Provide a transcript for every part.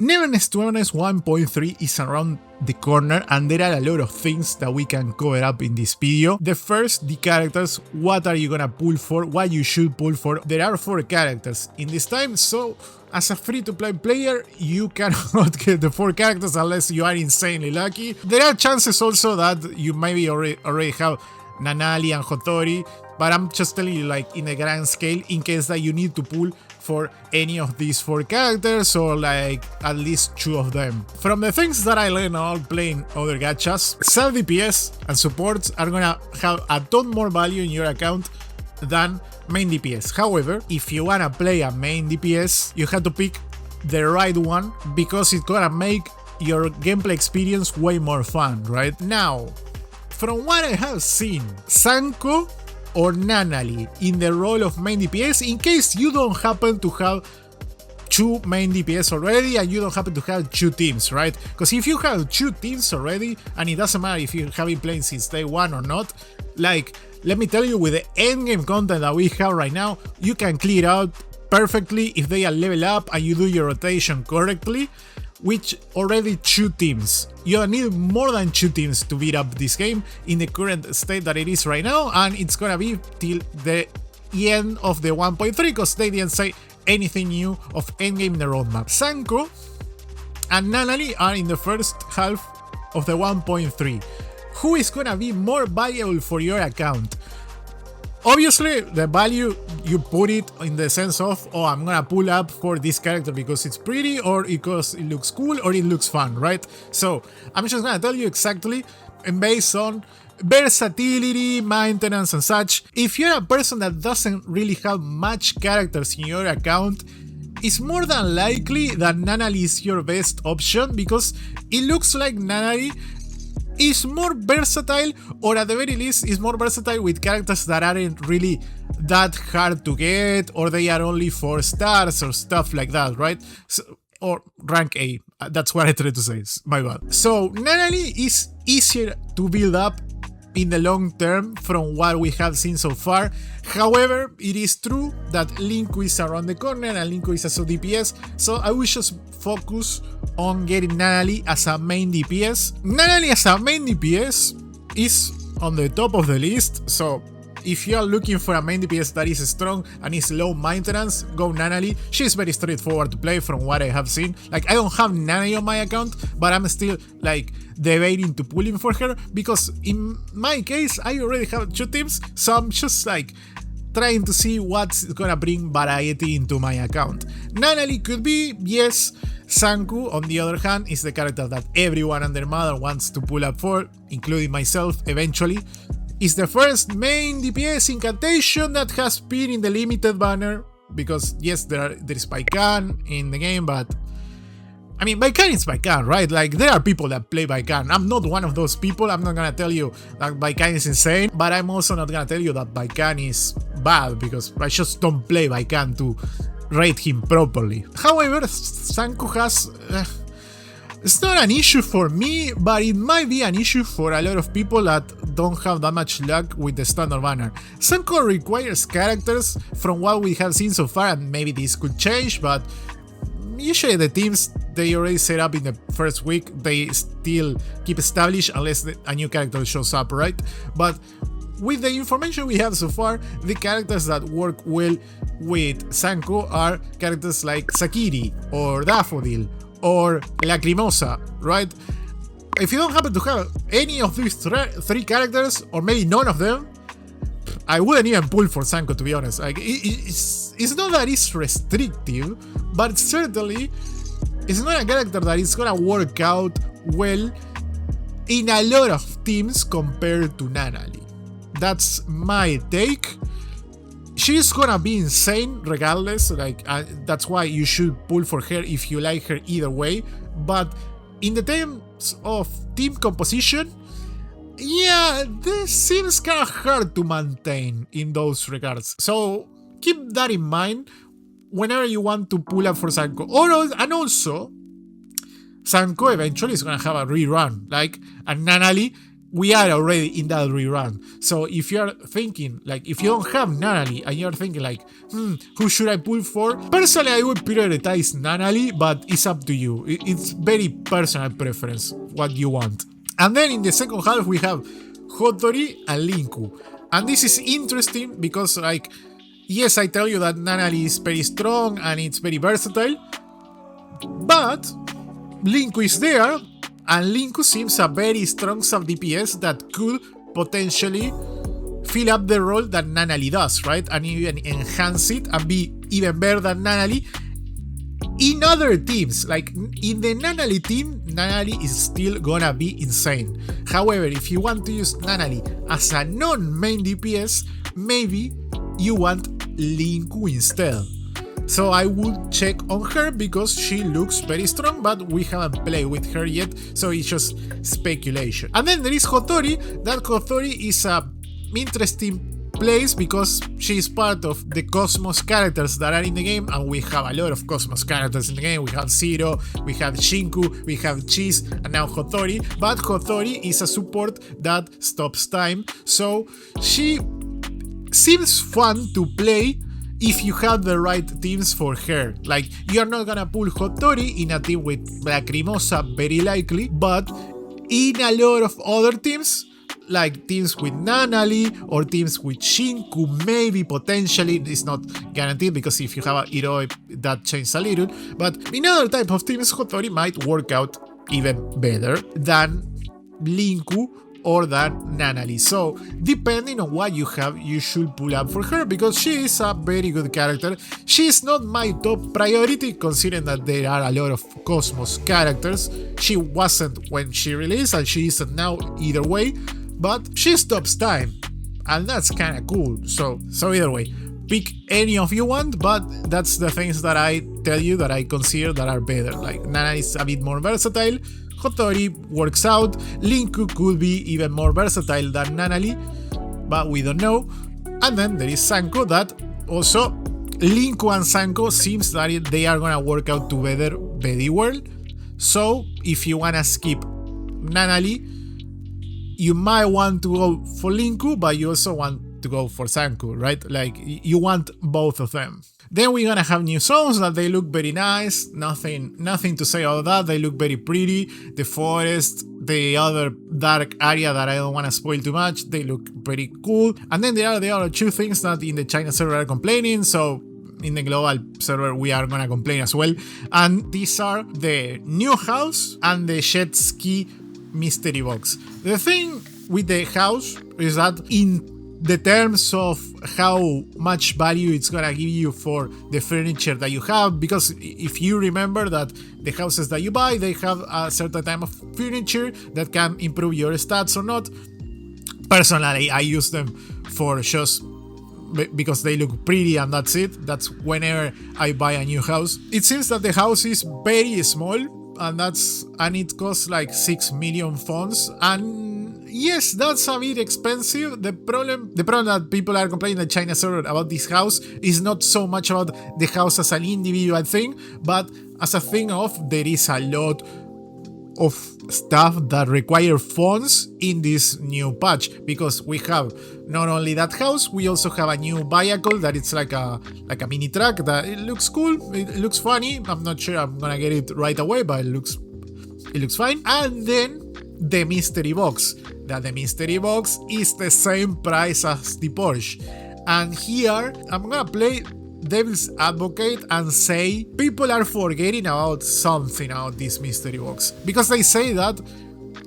Neverness 1.3 is around the corner and there are a lot of things that we can cover up in this video. The first, the characters, what are you gonna pull for, what you should pull for. There are 4 characters in this time, so as a free-to-play player, you cannot get the 4 characters unless you are insanely lucky. There are chances also that you maybe already have Nanally and Hotori, but I'm just telling you, like, in a grand scale, in case that you need to pull for any of these 4 characters or like at least 2 of them. From the things that I learned while playing other gachas, sub-DPS and supports are gonna have a ton more value in your account than main DPS. However, if you wanna play a main DPS, you have to pick the right one because it's gonna make your gameplay experience way more fun, right? Now, from what I have seen, Zankou or Nanally in the role of main DPS, in case you don't happen to have 2 main DPS already and you don't happen to have 2 teams, right? Because if you have 2 teams already, and it doesn't matter if you have been playing since day 1 or not, like, let me tell you, with the endgame content that we have right now, you can clear out perfectly if they are level up and you do your rotation correctly, with already 2 teams. You don't need more than 2 teams to beat up this game in the current state that it is right now, and it's gonna be till the end of the 1.3 because they didn't say anything new of endgame in the roadmap. Zankou and Nanally are in the first half of the 1.3. Who is gonna be more valuable for your account? Obviously, the value you put it in the sense of, oh, I'm gonna pull up for this character because it's pretty, or because it looks cool, or it looks fun, right? So I'm just gonna tell you exactly, and based on versatility, maintenance, and such. If you're a person that doesn't really have much characters in your account, it's more than likely that Nanally is your best option because it looks like Nanally is more versatile, or at the very least is more versatile with characters that aren't really that hard to get, or they are only 4 stars or stuff like that, right? So, or rank A, that's what I tried to say, my bad. So Nanally is easier to build up in the long term from what we have seen so far. However, it is true that Linko is around the corner and Linko is a sub-DPS, so I will just focus on getting Nanally as a main DPS. Nanally as a main DPS is on the top of the list, so if you are looking for a main DPS that is strong and is low maintenance, go Nanally. She's very straightforward to play from what I have seen. Like, I don't have Nanally on my account, but I'm still like debating to pull in for her because in my case I already have 2 teams, so I'm just like trying to see what's gonna bring variety into my account. Nanally could be, yes. Zankou, on the other hand, is the character that everyone and their mother wants to pull up for, including myself eventually. Is the first main DPS incantation that has been in the limited banner, because yes, there is Baikan in the game, but I mean, Baikan is Baikan, right? Like, there are people that play Baikan. I'm not one of those people. I'm not gonna tell you that Baikan is insane, but I'm also not gonna tell you that Baikan is bad, because I just don't play Baikan to rate him properly. However, Zankou has it's not an issue for me, but it might be an issue for a lot of people that don't have that much luck with the standard banner. Zankou requires characters from what we have seen so far, and maybe this could change, but usually the teams they already set up in the first week, they still keep established unless a new character shows up, right? But with the information we have so far, the characters that work well with Zankou are characters like Sakiri or Daffodil or Lacrimosa, right? If you don't happen to have any of these 3 characters, or maybe none of them, I wouldn't even pull for Zankou, to be honest. Like, it's not that it's restrictive, but certainly it's not a character that is gonna work out well in a lot of teams compared to Nanally. That's my take. She's gonna be insane regardless, like that's why you should pull for her if you like her either way. But in the terms of team composition, yeah, this seems kinda hard to maintain in those regards. So keep that in mind whenever you want to pull up for Zankou. And also, Zankou eventually is gonna have a rerun, like, and Nanally we are already in that rerun. So if you're thinking, like, if you don't have Nanally and you're thinking like, who should I pull for? Personally, I would prioritize Nanally, but it's up to you. It's very personal preference, what you want. And then in the second half, we have Hotori and Linko. And this is interesting because, like, yes, I tell you that Nanally is very strong and it's very versatile, but Linko is there, and Linko seems a very strong sub-DPS that could potentially fill up the role that Nanally does, right? And even enhance it and be even better than Nanally in other teams. Like, in the Nanally team, Nanally is still gonna be insane. However, if you want to use Nanally as a non-main DPS, maybe you want Linko instead. So I would check on her because she looks very strong, but we haven't played with her yet, so it's just speculation. And then there is Hotori. That Hotori is a interesting place because she is part of the Cosmos characters that are in the game, and we have a lot of Cosmos characters in the game. We have Zero, we have Shinku, we have Cheese, and now Hotori. But Hotori is a support that stops time, so she seems fun to play if you have the right teams for her. Like, you're not gonna pull Hotori in a team with Lacrimosa, very likely, but in a lot of other teams, like teams with Nanally or teams with Shinku, maybe, potentially, it's not guaranteed because if you have a hero, that changes a little, but in other type of teams, Hotori might work out even better than Linko or than Nanally. So depending on what you have, you should pull up for her because she is a very good character. She is not my top priority considering that there are a lot of Cosmos characters. She wasn't when she released and she isn't now either way, but she stops time and that's kind of cool. So either way, pick any of you want, but that's the things that I tell you that I consider that are better. Like, Nanally is a bit more versatile, Hotori works out, Linko could be even more versatile than Nanally, but we don't know. And then there is Zankou, that also Linko and Zankou seems that they are gonna work out together very well. So if you wanna skip Nanally, you might want to go for Linko, but you also want to go for Zankou, right? Like, you want both of them. Then we're gonna have new zones that they look very nice. Nothing to say about that. They look very pretty. The forest, the other dark area that I don't want to spoil too much, they look pretty cool. And then there are the other two things that in the China server are complaining, so in the global server we are gonna complain as well. And these are the new house and the jet ski mystery box. The thing with the house is that in the terms of how much value it's gonna give you for the furniture that you have, because if you remember that the houses that you buy, they have a certain type of furniture that can improve your stats or not. Personally, I use them for just because they look pretty and that's it. That's whenever I buy a new house. It seems that the house is very small and it costs like 6 million Fons, and yes, that's a bit expensive. The problem that people are complaining in the China server about this house is not so much about the house as an individual thing, but as a thing of there is a lot of stuff that require Fons in this new patch, because we have not only that house, we also have a new vehicle that it's like a mini truck that it looks cool, it looks funny. I'm not sure I'm gonna get it right away, but it looks fine. And then the mystery box, that the mystery box is the same price as the Porsche. And here I'm gonna play devil's advocate and say people are forgetting about something about this mystery box, because they say that,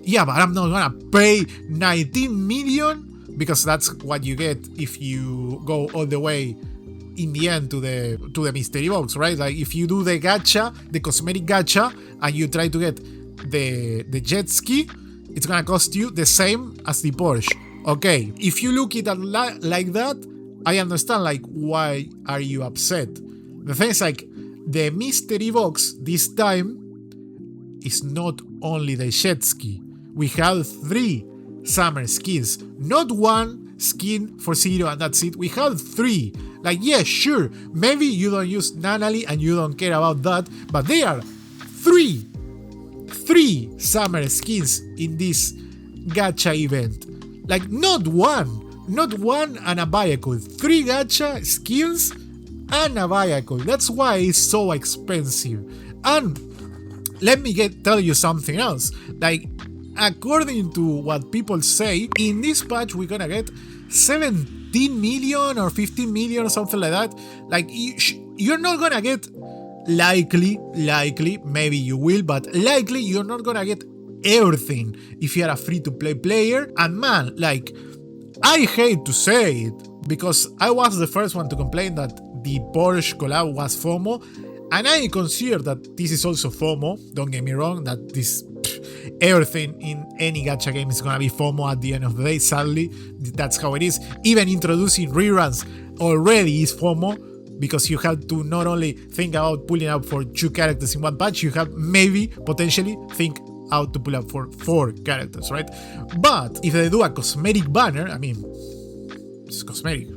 yeah, but I'm not gonna pay 19 million, because that's what you get if you go all the way in the end to the mystery box, right? Like, if you do the gacha, the cosmetic gacha, and you try to get the jet ski, it's gonna cost you the same as the Porsche. Okay, if you look at it like that, I understand, like, why are you upset? The thing is, like, the mystery box this time is not only the jet ski. We have 3 summer skins, not 1 skin for Zero and that's it. We have 3. Like, yeah, sure, maybe you don't use Nanally and you don't care about that, but there are 3 summer skins in this gacha event. Like, not one and a vehicle. 3 gacha skins and a vehicle. That's why it's so expensive. And let me tell you something else. Like, according to what people say, in this patch we're gonna get 17 million or 15 million or something like that. Like, you're not gonna get, likely, maybe you will, but likely you're not gonna get everything if you're a free-to-play player. And man, like, I hate to say it, because I was the first one to complain that the Porsche collab was FOMO, and I consider that this is also FOMO. Don't get me wrong, that this everything in any gacha game is gonna be FOMO at the end of the day. Sadly, that's how it is. Even introducing reruns already is FOMO, because you have to not only think about pulling out for 2 characters in one patch, you have maybe potentially think out to pull up for 4 characters, right? But if they do a cosmetic banner, I mean, it's cosmetic,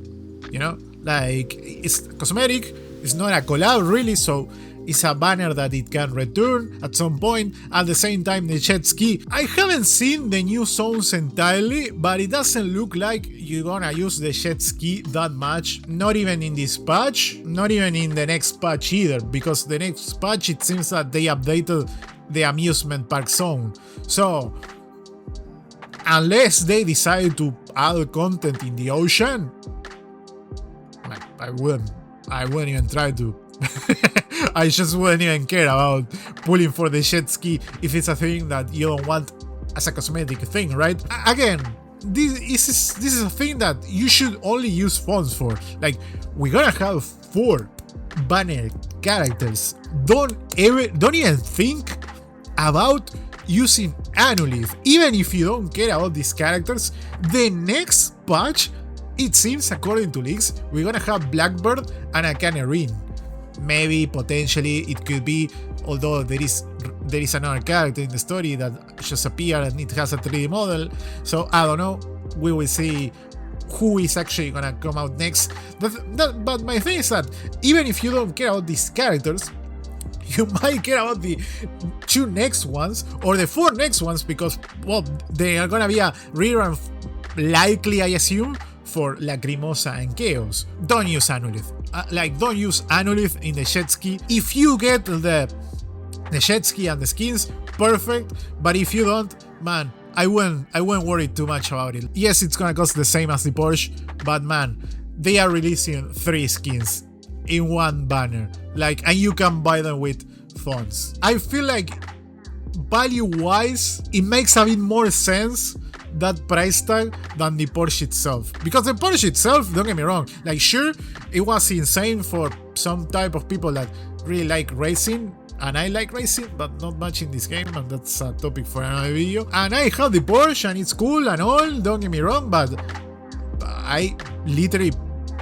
you know? Like, it's cosmetic, it's not a collab really, so it's a banner that it can return at some point. At the same time, the jet ski, I haven't seen the new zones entirely, but it doesn't look like you're gonna use the jet ski that much. Not even in this patch, not even in the next patch either, because the next patch it seems that they updated the amusement park zone. So unless they decide to add content in the ocean, I wouldn't even try to. I just wouldn't even care about pulling for the jet ski if it's a thing that you don't want as a cosmetic thing, right? Again, this is a thing that you should only use Fons for. Like, we're gonna have 4 banner characters. Don't even think about using Nanally. Even if you don't care about these characters, the next patch, it seems, according to leaks, we're gonna have Blackbird and a Canarine. Maybe, potentially, it could be, although there is another character in the story that just appeared and it has a 3D model, so I don't know. We will see who is actually gonna come out next. But my thing is that even if you don't care about these characters, you might care about the 2 next ones or the 4 next ones, because, well, they are gonna be a rerun, likely, I assume, for Lacrimosa and Chaos. Don't use Nanally. Don't use Nanally in the jet ski. If you get the jet ski and the skins, perfect. But if you don't, man, I wouldn't worry too much about it. Yes, it's gonna cost the same as the Porsche, but man, they are releasing 3 skins in one banner. Like, and you can buy them with Fons. I feel like value-wise, it makes a bit more sense, that price tag, than the Porsche itself. Because the Porsche itself, don't get me wrong, like, sure, it was insane for some type of people that really like racing, and I like racing, but not much in this game, and that's a topic for another video. And I have the Porsche, and it's cool and all, don't get me wrong, but I literally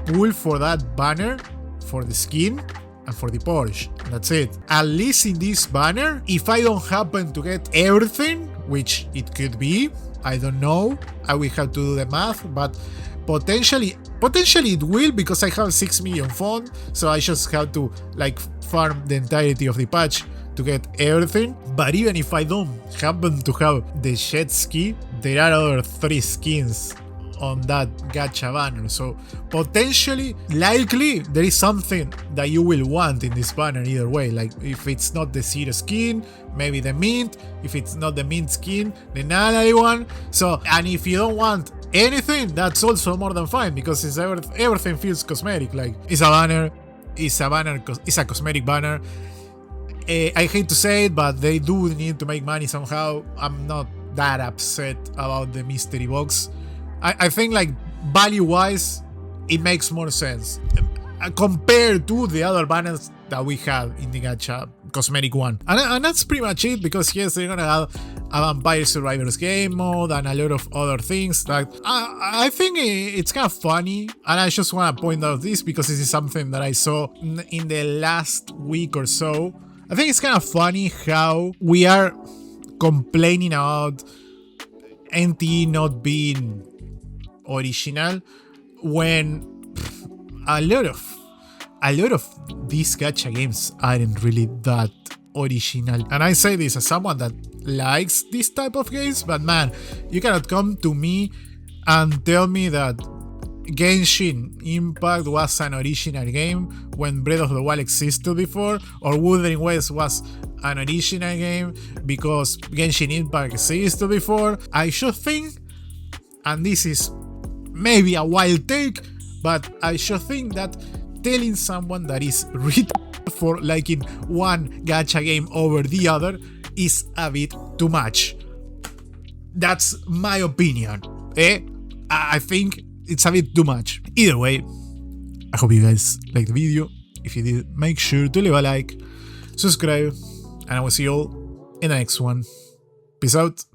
pull for that banner, for the skin, and for the Porsche, and that's it. At least in this banner, if I don't happen to get everything, which it could be, I don't know, I will have to do the math, but potentially it will, because I have 6 million Fons, so I just have to, like, farm the entirety of the patch to get everything. But even if I don't happen to have the jet ski, there are other 3 skins on that gacha banner, so potentially, likely, there is something that you will want in this banner either way. Like, if it's not the zero skin, maybe the mint. If it's not the mint skin, the Nanally one. So, and if you don't want anything, that's also more than fine, because it's everything feels cosmetic. Like, it's a cosmetic banner. I hate to say it, but they do need to make money somehow. I'm not that upset about the mystery box. I think, like, value-wise, it makes more sense compared to the other banners that we have in the gacha cosmetic one. And that's pretty much it, because yes, they're gonna have a Vampire Survivors game mode and a lot of other things that I think it's kind of funny, and I just want to point out this because this is something that I saw in the last week or so. I think it's kind of funny how we are complaining about NT not being original when a lot of these gacha games aren't really that original. And I say this as someone that likes this type of games, but man, you cannot come to me and tell me that Genshin Impact was an original game when Breath of the Wild existed before, or Wuthering Waves was an original game because Genshin Impact existed before. I should think, and this is maybe a wild take, but I should think that telling someone that is retarded for liking one gacha game over the other is a bit too much. That's my opinion. I think it's a bit too much. Either way, I hope you guys liked the video. If you did, make sure to leave a like, subscribe, and I will see you all in the next one. Peace out.